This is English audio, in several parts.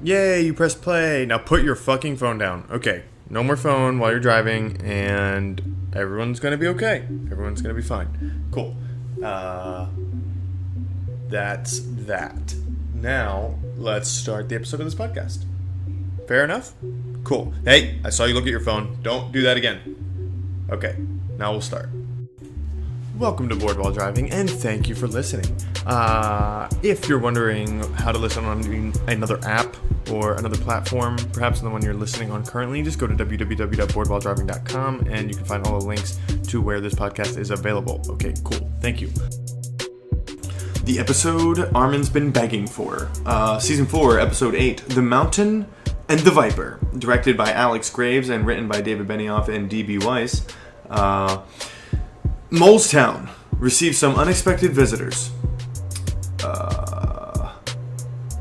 Yay, you press play. Now put your fucking phone down. Okay, no more phone while you're driving, and everyone's gonna be okay. Everyone's gonna be fine. Cool. That's that. Now, let's start the episode of this podcast. Fair enough? Cool. Hey, I saw you look at your phone. Don't do that again. Okay, now we'll start. Welcome to Board While Driving, and thank you for listening. If you're wondering how to listen on another app or another platform, perhaps the one you're listening on currently, just go to www.boardwhiledriving.com and you can find all the links to where this podcast is available. Okay, cool. Thank you. The episode Armen's been begging for. Season 4, Episode 8, The Mountain and the Viper. Directed by Alex Graves and written by David Benioff and D.B. Weiss. Molestown receives some unexpected visitors.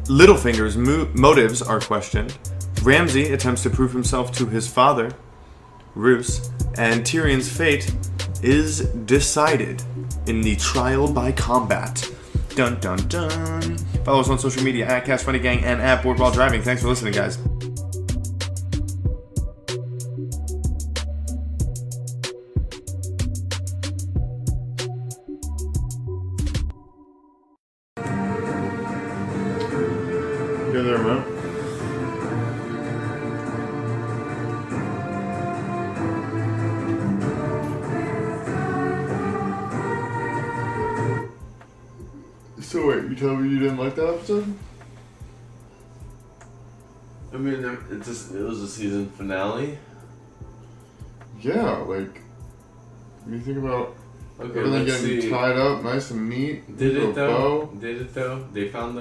Littlefinger's motives are questioned. Ramsay attempts to prove himself to his father, Roose, and Tyrion's fate is decided in the trial by combat. Dun dun dun. Follow us on social media at Cast Funny Gang and at Board While Driving. Thanks for listening, guys. You there, man? So wait, you tell me you didn't like that episode? I mean, it was a season finale. Yeah, like, when you think about everything let's getting see. tied up, nice and neat. Did it though? Bow. Did it though? They found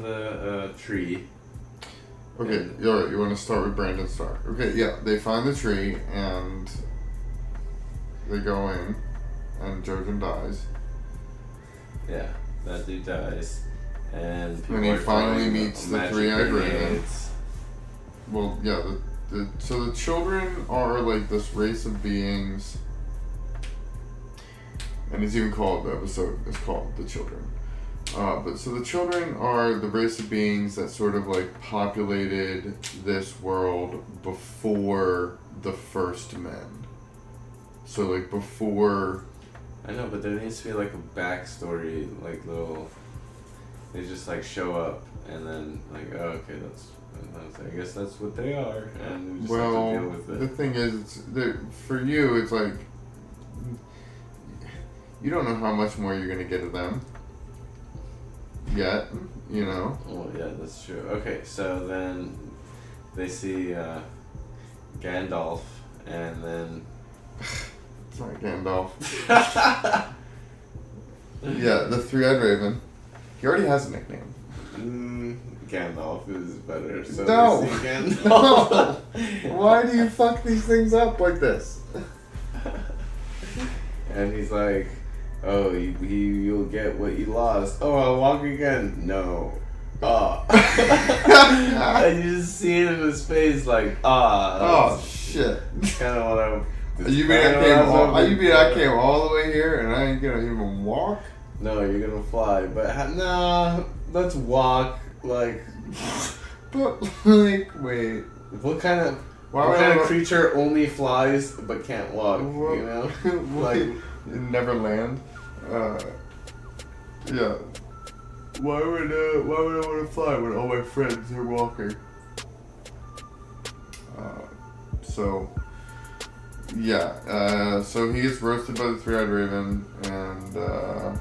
the tree. Okay, alright, you want to start with Brandon Stark. Okay, yeah, they find the tree and they go in and Jojen dies. Yeah, that dude dies, and he are finally throwing meets the magic three-eyed raven. grenades. Well, yeah, so the children are like this race of beings, and it's even called, the episode is called The Children. But so the children are the race of beings that sort of like populated this world before the first men. So like before... I know, but there needs to be like a backstory, like little... They just like show up and then like, oh, okay, I guess that's what they are, and we just have to deal with it. The thing is, for you, it's like you don't know how much more you're gonna get of them yet, you know. Oh yeah, that's true. Okay, so then they see Gandalf, and then it's not Gandalf. Yeah, the three-eyed raven. He already has a nickname. Gandalf is better. So No. they see Gandalf. No. Why do you fuck these things up like this? And he's like, oh, you'll get what you lost. Oh, I'll walk again. No. And you just see it in his face like, Oh shit. That's kind of what I... You mean I came all the way here and I ain't gonna even walk? No, you're gonna fly, but let's walk. Like, but like, wait. What kind of creature only flies but can't walk? You know, like Neverland. Yeah. Why would I want to fly when all my friends are walking? So he gets roasted by the three-eyed raven, and I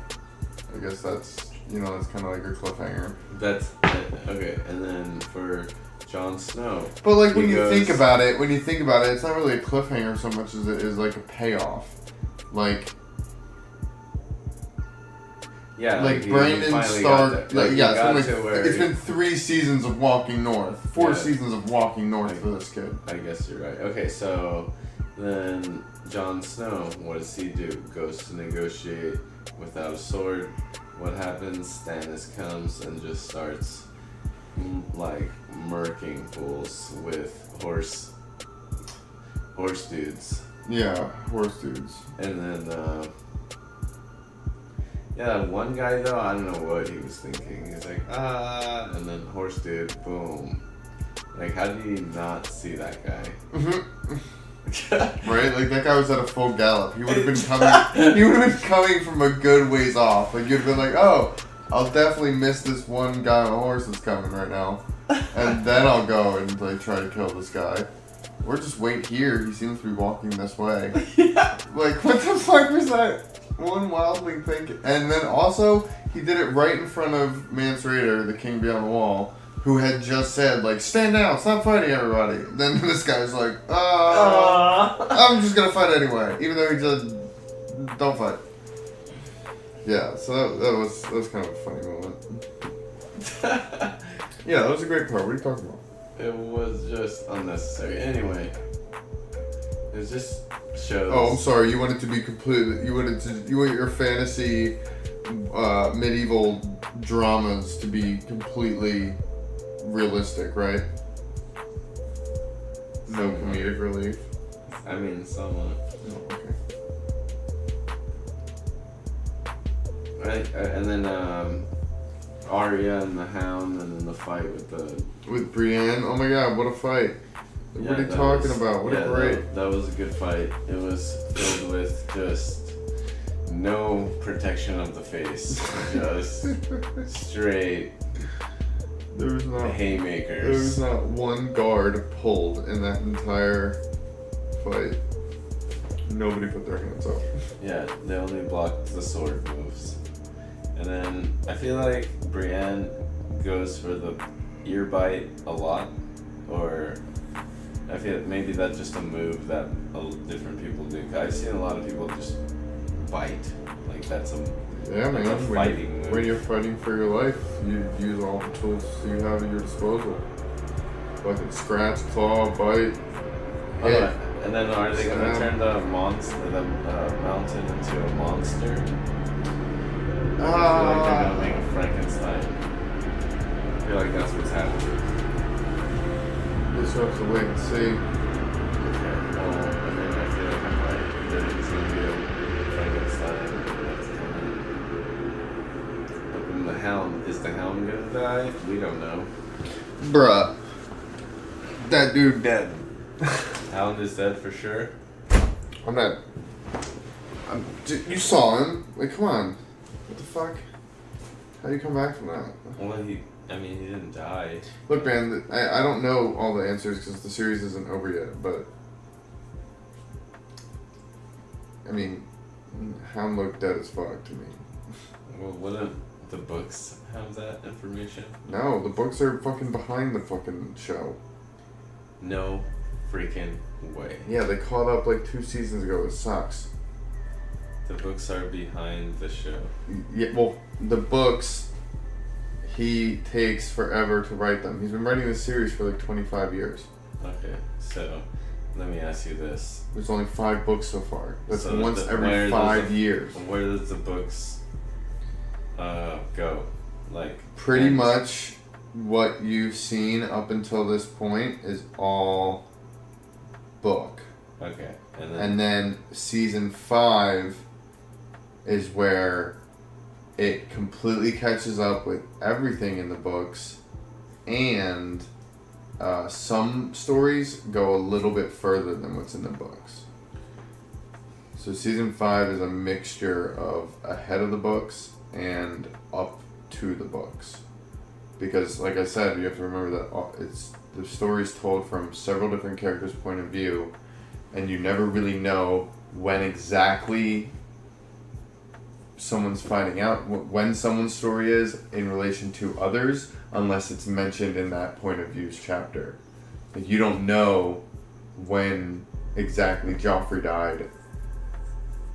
guess that's kind of like your cliffhanger. That's okay. And then for Jon Snow, but like when you think about it, it's not really a cliffhanger so much as it is like a payoff. Like, yeah, like Brandon Stark. It's been 3 seasons of walking north, 4 seasons of walking north for this kid. I guess you're right. Okay, so then Jon Snow, what does he do? Goes to negotiate without a sword. What happens? Stannis comes and just starts like murking fools with horse dudes. Yeah, horse dudes. And then Yeah, that one guy though, I don't know what he was thinking. He's like, and then horse dude, boom. Like, how did you not see that guy? Right? Like, that guy was at a full gallop. He would have been coming. He would have been coming from a good ways off. Like, you'd have been like, oh, I'll definitely miss this one guy on a horse that's coming right now, and then I'll go and like try to kill this guy. Or just wait here. He seems to be walking this way. Yeah. Like, what the fuck was that? One wildling thing. And then also, he did it right in front of Mance Rayder, the king beyond the wall, who had just said, like, stand down, stop fighting everybody. Then this guy's like, I'm just gonna fight anyway, even though he just don't fight. Yeah, so that was kind of a funny moment. Yeah, that was a great part. What are you talking about? It was just unnecessary. Anyway, it just shows. Oh, I'm sorry. You want it to be completely. You want your fantasy, medieval dramas to be completely realistic, right? No comedic relief. I mean, somewhat. Oh, okay. Right, and then Arya and the Hound, and then the fight with Brienne. Oh my God, what a fight! Yeah, what are you talking about? What a great. That was a good fight. It was filled with just no protection of the face, just straight. There was not haymakers. There was not one guard pulled in that entire fight. Nobody put their hands up. Yeah, they only blocked the sword moves. And then I feel like Brienne goes for the ear bite a lot, or I feel like maybe that's just a move that different people do. I've seen a lot of people just bite, like that's a fighting move. When you're fighting for your life, you use all the tools you have at your disposal. Fucking scratch, claw, bite. Hit. And then are they gonna turn the mountain into a monster? I feel like they're gonna make a Frankenstein. I feel like that's what's happening. Just have to wait and see. Okay, well, and then I feel like I'm right. That it's gonna be a Frankenstein that's coming. But then the Hound, is the Hound gonna die? We don't know. Bruh. That dude dead. Hound is dead for sure. You saw him. Like, come on. What the fuck? How do you come back from that? Well, he didn't die. Look, man, I don't know all the answers because the series isn't over yet, but I mean, Hound looked dead as fuck to me. Well, wouldn't the books have that information? No, the books are fucking behind the fucking show. No freaking way. Yeah, they caught up like 2 seasons ago. It sucks. The books are behind the show. Yeah, well, the books, he takes forever to write them. He's been writing this series for like 25 years. Okay, so let me ask you this. There's only 5 books so far. That's So once every 5 years. Where does the books go? Like Pretty much what you've seen up until this point is all book. Okay, And then season 5 is where it completely catches up with everything in the books, and some stories go a little bit further than what's in the books. So season 5 is a mixture of ahead of the books and up to the books. Because, like I said, you have to remember that the story's told from several different characters' point of view, and you never really know when exactly someone's finding out when someone's story is in relation to others, unless it's mentioned in that point of view's chapter. Like, you don't know when exactly Joffrey died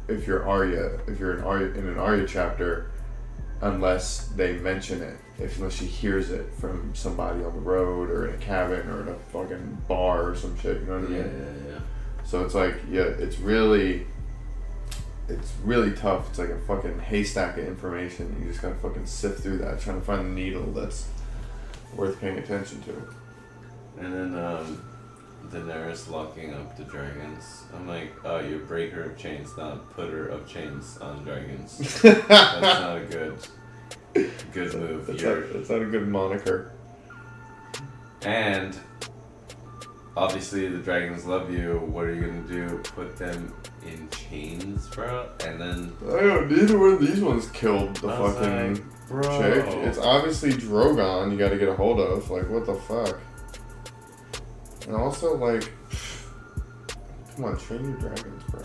if you're in an Arya chapter, unless they mention it, unless she hears it from somebody on the road or in a cabin or in a fucking bar or some shit. You know what I mean? Yeah. So it's like, it's really tough. It's like a fucking haystack of information. You just gotta fucking sift through that, trying to find the needle that's worth paying attention to. And then Daenerys locking up the dragons. I'm like, oh, you're breaker of chains, not putter of chains on dragons. That's not a good move. That's not a good moniker. And obviously the dragons love you. What are you gonna do? Put them in chains, bro? And then Neither one of these ones killed the fucking bro. chick. It's obviously Drogon you gotta get a hold of. Like, what the fuck? And also, like, come on, train your dragons, bro.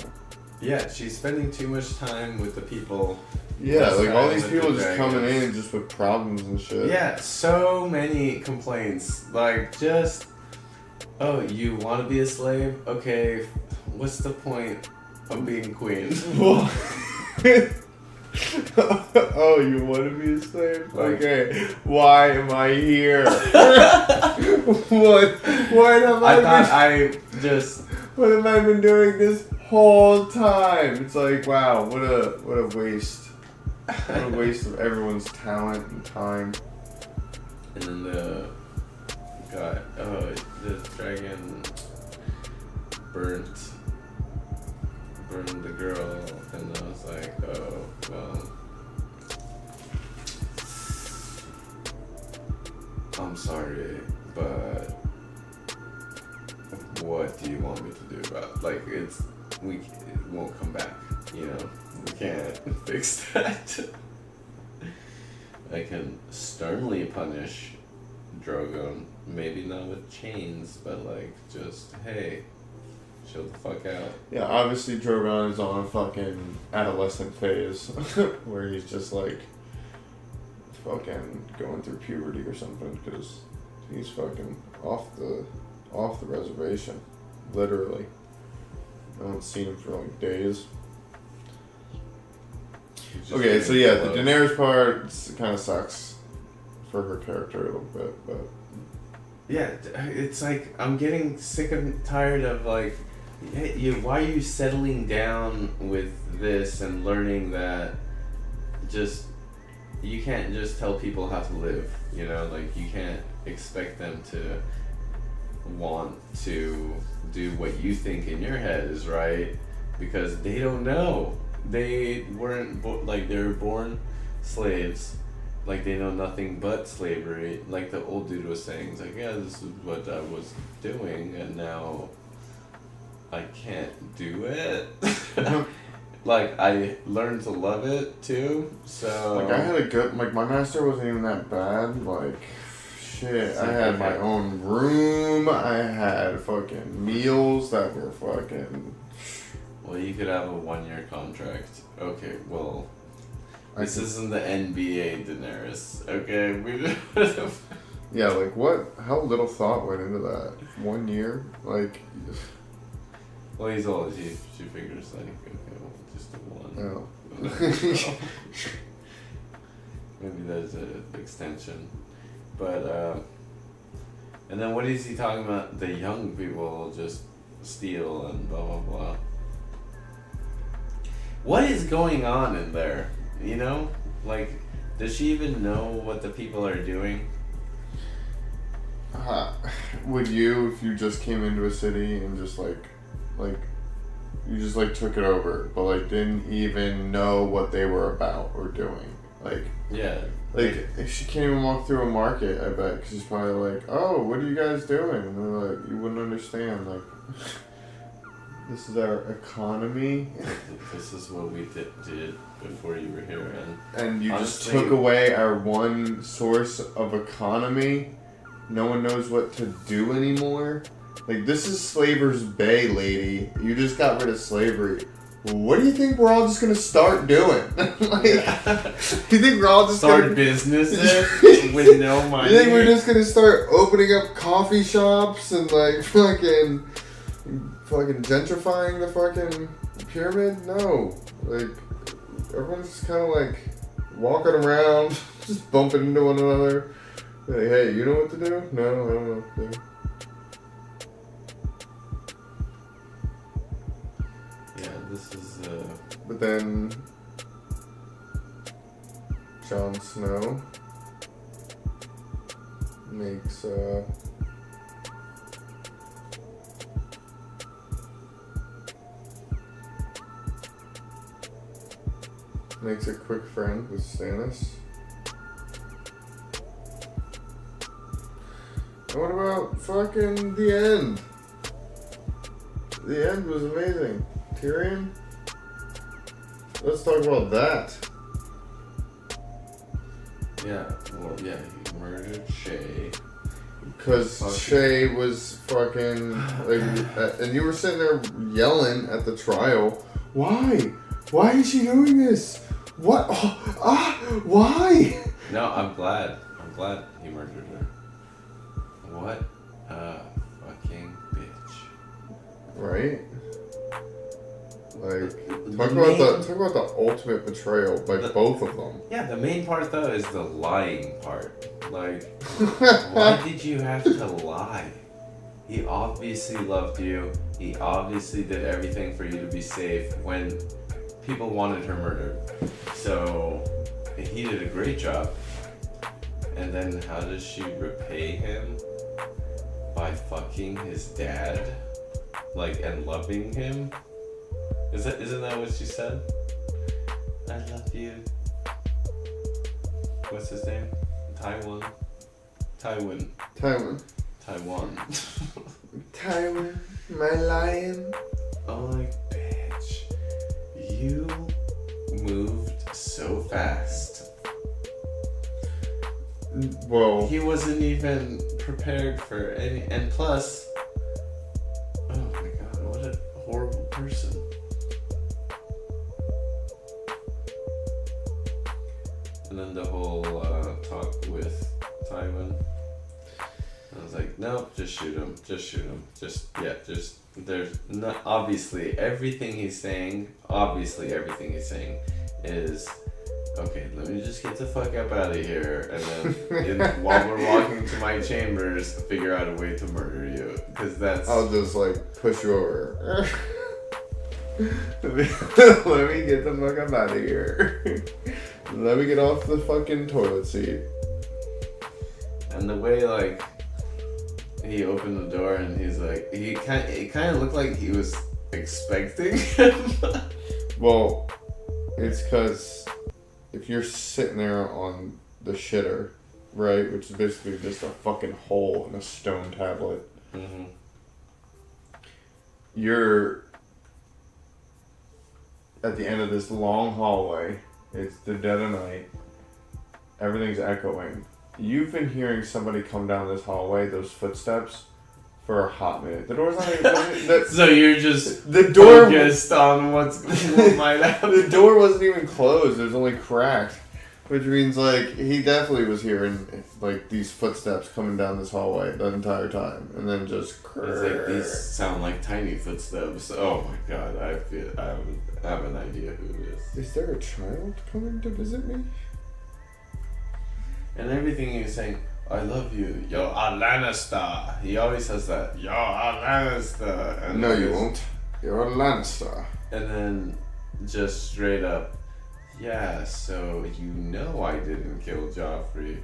Yeah, she's spending too much time with the people. Yeah, like all these with people the just dragons. coming in just with problems and shit. Yeah, so many complaints. Like, just, oh, you want to be a slave? Okay, what's the point of being queen? Oh, you want to be a slave? Like- Okay, why am I here? What have what have I been doing this whole time? It's like, wow, what a waste. What a waste of everyone's talent and time. And then the dragon burned the girl, and I was like, oh, well, I'm sorry, but what do you want me to do about it? Like, it won't come back, you know? We can't fix that. I can sternly punish Drogon, maybe not with chains, but like, just, hey, chill the fuck out. Yeah, obviously Drogon is on a fucking adolescent phase where he's just like fucking going through puberty or something because he's fucking off the reservation, literally. I haven't seen him for like days. Okay, so yeah, the Daenerys part kind of sucks for her character a little bit, but yeah, it's like I'm getting sick and tired of like, hey, why are you settling down with this and learning that just you can't just tell people how to live, you know, like you can't expect them to want to do what you think in your head is right because they don't know. They weren't they were born slaves. Like, they know nothing but slavery. Like the old dude was saying, it's like, yeah, this is what I was doing, and now I can't do it. Like, I learned to love it, too, so... like, I had a good... like, my master wasn't even that bad. Like, shit, I had my own room. I had fucking meals that were fucking... Well, you could have a 1-year contract. Okay, well... This isn't the NBA, Daenerys. Okay, we. Yeah, like what? How little thought went into that? 1 year, like. Well, he's old. She figures like, okay, well, just a 1. Oh. Maybe there's an extension, but and then what is he talking about? The young people just steal and blah blah blah. What is going on in there? You know, like, does she even know what the people are doing? Would you, if you just came into a city and just like you just like took it over, but like didn't even know what they were about or doing? Like, yeah, like if she can't even walk through a market, I bet, because she's probably like, oh, what are you guys doing? And they're like, you wouldn't understand, like. This is our economy. This is what we did before you were here, and you honestly, just took away our one source of economy. No one knows what to do anymore. Like, this is Slaver's Bay, lady. You just got rid of slavery. What do you think we're all just gonna start doing? Like, you think we're all just start businesses with no money? You think we're just gonna start opening up coffee shops and like fucking gentrifying the fucking pyramid? No. Like, everyone's just kind of like walking around, just bumping into one another. Like, hey, you know what to do? No, I don't know what to do. Yeah, this is But then Jon Snow makes makes a quick friend with Stannis. And what about fucking the end? The end was amazing. Tyrion? Let's talk about that. Yeah, well, yeah, he murdered Shay. Because Shay was fucking, like, and you were sitting there yelling at the trial. Why? Why is she doing this? What? Why? No, I'm glad he murdered her. What a fucking bitch. Right? Like, talk about the ultimate betrayal by both of them. Yeah, the main part though is the lying part. Like, why did you have to lie? He obviously loved you. He obviously did everything for you to be safe when people wanted her murdered. So he did a great job. And then how does she repay him? By fucking his dad? Like, and loving him? Isn't that what she said? I love you. What's his name? Tywin. Tywin, my lion. Oh my bitch. You moved so fast. Well, He wasn't even prepared for any, and plus, oh my god, what a horrible person. And then the whole talk with Tywin, I was like, nope, just shoot him, there's not, obviously everything he's saying is, okay, let me just get the fuck up out of here, and then while we're walking to my chambers, figure out a way to murder you, because that's... I'll just, like, push you over. Let me get the fuck up out of here. Let me get off the fucking toilet seat. And the way, like, he opened the door and he's like, it kind of looked like he was expecting him. Well, it's because if you're sitting there on the shitter, right, which is basically just a fucking hole in a stone tablet, you're at the end of this long hallway. It's the dead of night. Everything's echoing. You've been hearing somebody come down this hallway, those footsteps, for a hot minute. The door's not even... So you're just the door focused on what might happen. The door wasn't even closed. It was only cracked. Which means, like, he definitely was hearing, like, these footsteps coming down this hallway the entire time. And then just... It's like, these sound like tiny footsteps. Oh my god, I have an idea who it is. Is there a child coming to visit me? And everything he was saying, I love you, yo, Lannister. He always says that, yo, Lannister. And no, you won't. You're a Lannister. And then just straight up, yeah, so you know I didn't kill Joffrey,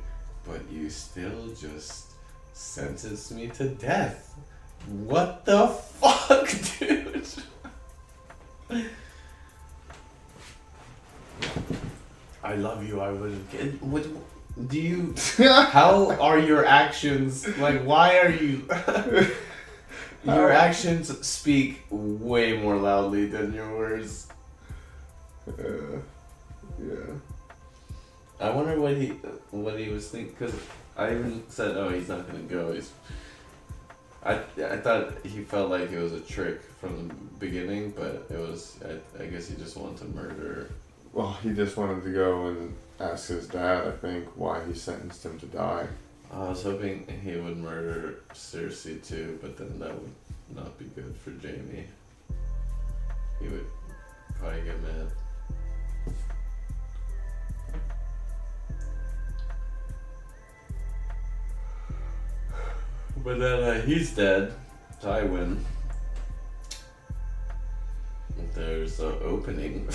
but you still just sentenced me to death. What the fuck, dude? I love you, I would... What do you... How are your actions... Like, why are you... Your actions speak way more loudly than your words. Yeah. I wonder what he was thinking, because I even said, oh, he's not going to go. I thought he felt like it was a trick from the beginning, but it was, I guess he just wanted to murder. Well, he just wanted to go and ask his dad, I think, why he sentenced him to die. I was hoping he would murder Cersei too, but then that would not be good for Jaime. He would probably get mad. But then he's dead. Tywin. There's an opening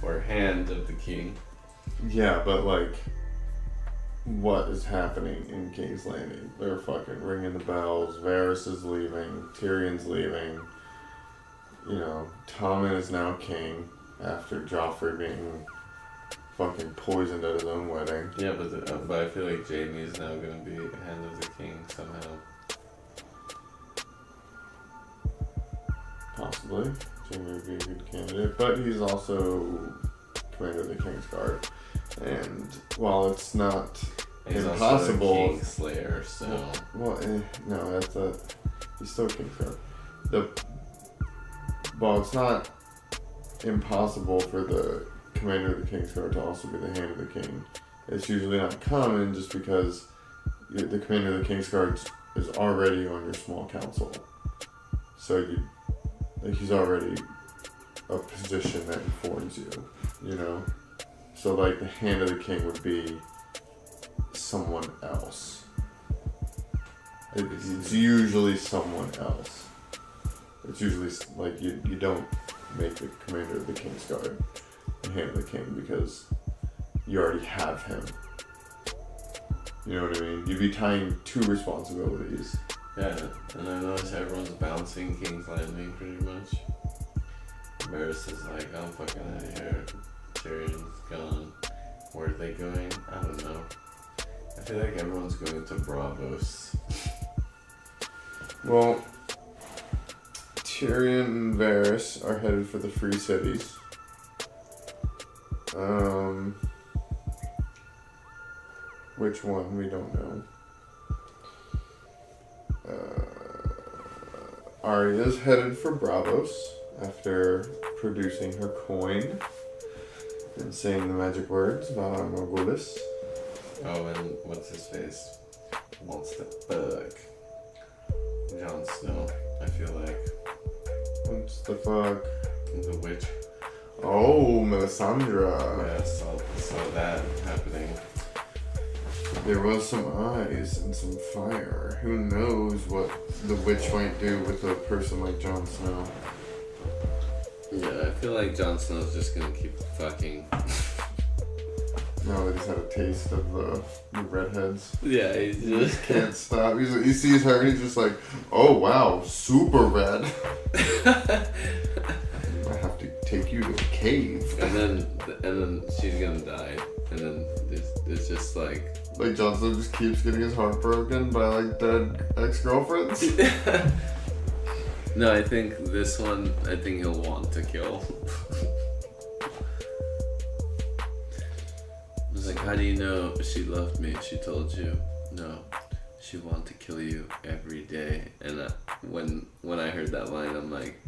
for Hand of the King. Yeah, but like, what is happening in King's Landing? They're fucking ringing the bells. Varys is leaving. Tyrion's leaving. You know, Tommen is now king. after Joffrey being fucking poisoned at his own wedding. Yeah, but I feel like Jaime is now gonna be Hand of the King somehow. Possibly. Jaime would be a good candidate, but he's also Commander of the Kingsguard. And while it's not He's impossible, also a Kingslayer, so no, he's still a Kingsguard. Well, it's not impossible for the Commander of the Kingsguard to also be the Hand of the King. It's usually not common just because the Commander of the Kingsguard is already on your small council, so he's already a position that informs you, you know? So, like, the Hand of the King would be someone else. It's usually someone else. It's usually, like, you don't make the Commander of the Kingsguard the Hand of the King because you already have him. You know what I mean? You'd be tying two responsibilities. yeah. And I noticed everyone's bouncing King's Landing pretty much. Varys is like, I'm fucking out of here. Tyrion's gone. Where are they going? I don't know. I feel like everyone's going to Bravos. Well, Tyrion and Varys are headed for the Free Cities. Which one? We don't know. Arya's headed for Bravos after producing her coin and saying the magic words, Valar Morghulis. Oh, and what's his face? Wants to fuck Jon Snow, I feel like. What's the fuck? The witch. Oh, Melisandre. Yeah, saw that happening. There was some eyes and some fire. Who knows what the witch might do with a person like Jon Snow? Yeah, I feel like Jon Snow's just gonna keep fucking. Now that he's had a taste of the redheads. Yeah, he He just just can't stop. He sees her and he's just like, oh wow, super red. I have to take you to a cave. and then she's gonna die, and then it's just like. Like Jon Snow just keeps getting his heart broken by like dead ex-girlfriends. No, I think this one. I think he'll want to kill. I was like, how do you know she loved me? She told you. No, she wanted to kill you every day. And when I heard that line, I'm like,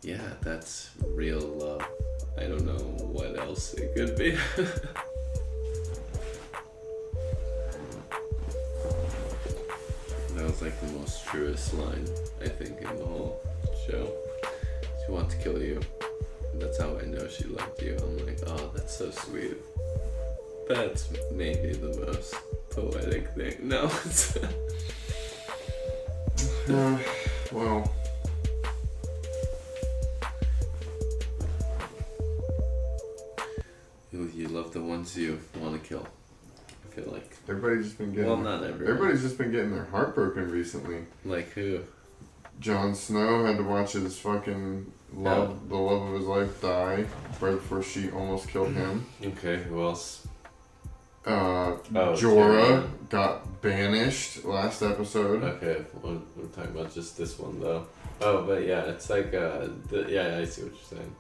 yeah, that's real love. I don't know what else it could be. That was like the most truest line, I think, in the whole show. She wants to kill you. That's how I know she loved you. I'm like, oh, that's so sweet. That's maybe the most poetic thing. No, it's... Well. You love the ones you want to kill. I feel like. Everybody's just been getting. Well, not everyone. Everybody's just been getting their heart broken recently. Like who? Jon Snow had to watch his fucking the love of his life, die right before she almost killed him. Okay, who else? Jorah Tyrion. got banished last episode. Okay, we're talking about just this one though. Oh, but yeah, it's like yeah, I see what you're saying.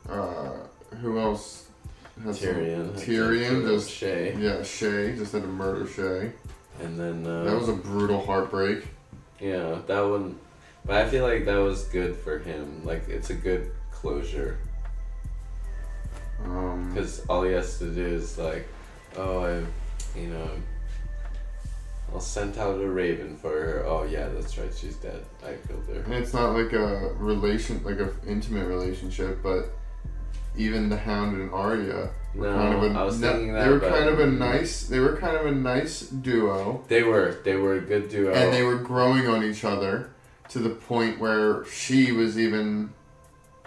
Who else? Tyrion. Tyrion just Shay. Yeah, Shay just had to murder Shay. And then That was a brutal heartbreak. yeah, that one. But I feel like that was good for him. Like it's a good closure. Because all he has to do is like, oh, I'll send out a raven for her. Oh yeah, that's right, she's dead. I killed her. And it's not like a intimate relationship, but even the Hound and Arya were I was thinking that. They were kind of a nice duo. They were a good duo. And they were growing on each other to the point where she was even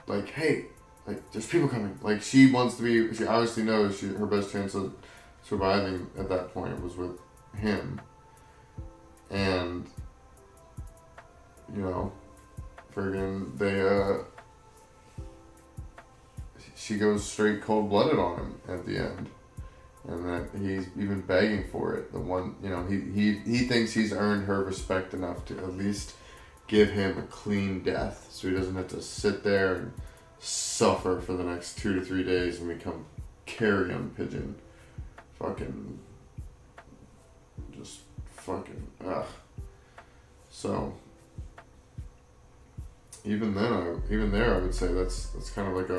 like, hey, like there's people coming. Like she obviously knows her best chance of surviving at that point was with him. And friggin' she goes straight cold-blooded on him at the end. And that he's even begging for it. The one, he thinks he's earned her respect enough to at least give him a clean death, so he doesn't have to sit there and suffer for the next 2 to 3 days and become carrion pigeon. Ugh. So even there, I would say that's kind of like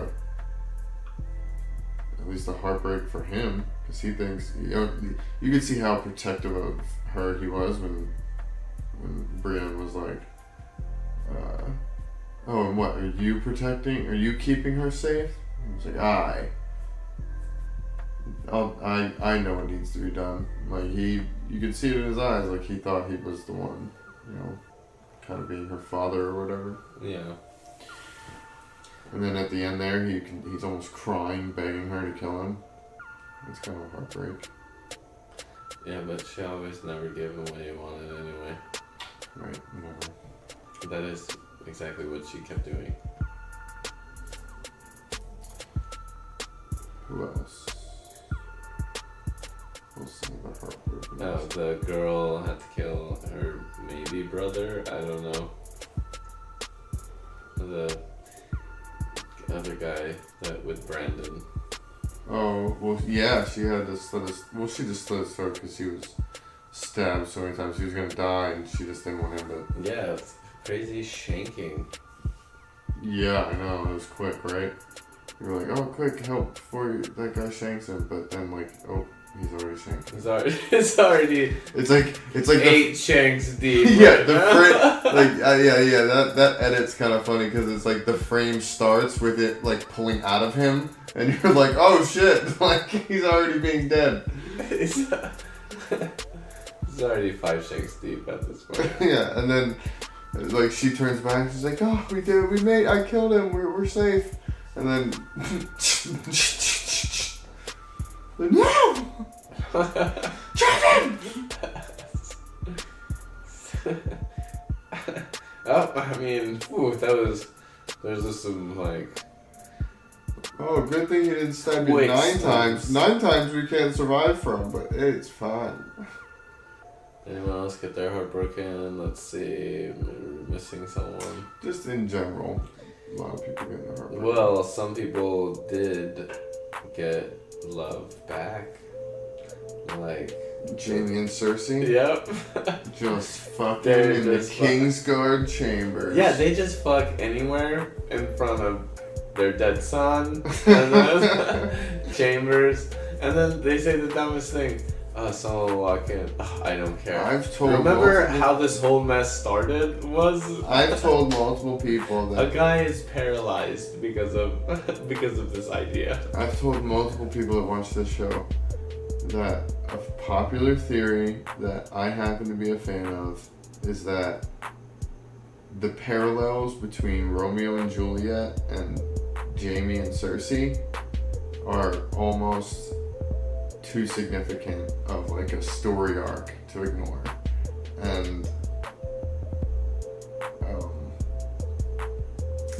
at least a heartbreak for him, because he thinks, you could see how protective of her he was when Brienne was like, oh, and what, are you keeping her safe? He was like, I know what needs to be done. Like, you could see it in his eyes, like he thought he was the one, kind of being her father or whatever. Yeah. And then at the end there, he's almost crying, begging her to kill him. It's kind of a heartbreak. Yeah, but she always never gave him what he wanted anyway. Right, never. That is exactly what she kept doing. Who else? We'll see the heartbreak. No, the girl had to kill her maybe brother. I don't know. The other guy that with Brandon. Oh, well, yeah, she had to slit his... Well, she just slit his throat because he was stabbed so many times. He was going to die, and she just didn't want him to... Yeah, it's crazy shanking. Yeah, I know. It was quick, right? You were like, oh, quick, help before that guy shanks him. But then, like, oh, he's already shanked. It's already... It's like 8 shanks deep. Yeah, right the now. frame, that edit's kind of funny because it's like the frame starts with it like pulling out of him, and you're like, oh shit, like he's already being dead. It's already 5 shanks deep at this point. Yeah, and then like she turns back, she's like, oh, I killed him, we're safe, and then no, Jordan. Oh, I mean, there's just some like. Oh, good thing he didn't stab you Wait, 9 times. 9 times we can't survive from, but it's fine. Anyone else get their heart broken? Let's see, maybe we're missing someone. Just in general, a lot of people getting their heart broken. Well, some people did get love back, like Jaime and Cersei. Yep. Just fucking They're in just the Kingsguard chambers. Yeah, they just fuck anywhere in front of their dead son and then chambers, and then they say the dumbest thing. Someone will walk in. Oh, I don't care. Remember how this whole mess started? I've told multiple people that a guy is paralyzed because of this idea. I've told multiple people that watch this show that a popular theory that I happen to be a fan of is that the parallels between Romeo and Juliet and Jaime and Cersei are almost too significant of like a story arc to ignore. And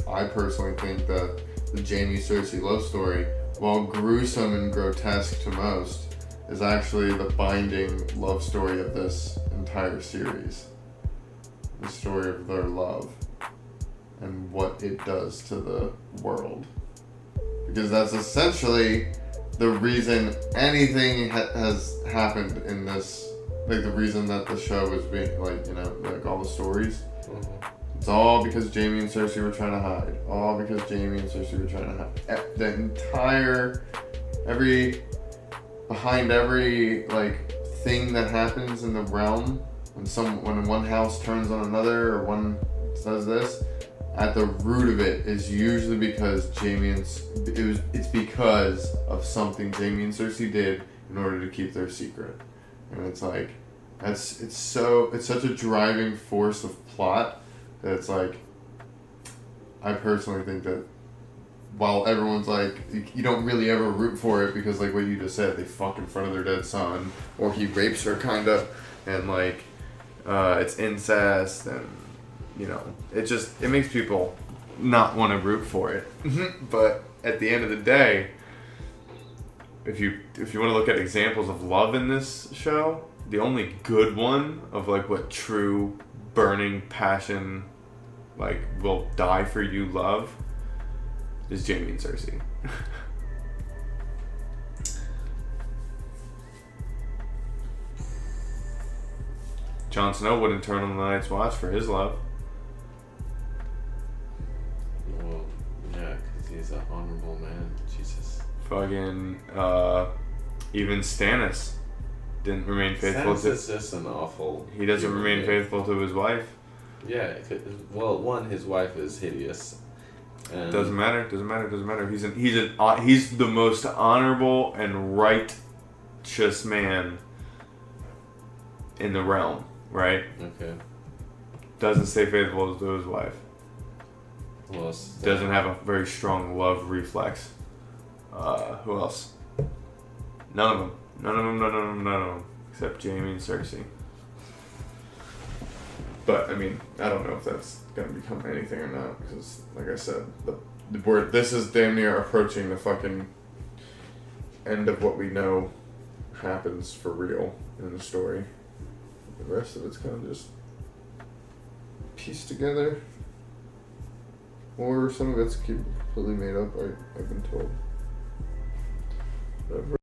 I personally think that the Jaime Cersei love story, while gruesome and grotesque to most, is actually the binding love story of this entire series. The story of their love and what it does to the world. Because that's essentially the reason anything has happened in this, like the reason that the show was being, like, like all the stories. Mm-hmm. It's all because Jaime and Cersei were trying to hide. All because Jaime and Cersei were trying to hide. The entire, behind every, like, thing that happens in the realm, when one house turns on another or one says this, at the root of it is usually because it's because of something Jaime and Cersei did in order to keep their secret. And it's like, it's such a driving force of plot that it's like, I personally think that while everyone's like, you don't really ever root for it because, like what you just said, they fuck in front of their dead son, or he rapes her kinda, and like it's incest, and it makes people not want to root for it. But at the end of the day, if you want to look at examples of love in this show, the only good one of like what true burning passion, like will die for you love, is Jaime and Cersei. Jon Snow wouldn't turn on the Night's Watch for his love. Well, yeah, because he's an honorable man. Jesus. Fucking, even Stannis didn't remain faithful Stannis to... is just an awful... He doesn't remain faithful to his wife. Yeah, well, one, his wife is hideous. And Doesn't matter. He's the most honorable and righteous man in the realm, right? Okay. Doesn't stay faithful to his wife. Who else? Doesn't have a very strong love reflex. Who else? None of them. Except Jaime and Cersei. But, I mean, I don't know if that's going to become anything or not. Because, like I said, this is damn near approaching the fucking end of what we know happens for real in the story. The rest of it's kind of just pieced together. Or some of it's completely made up, I've been told. Whatever.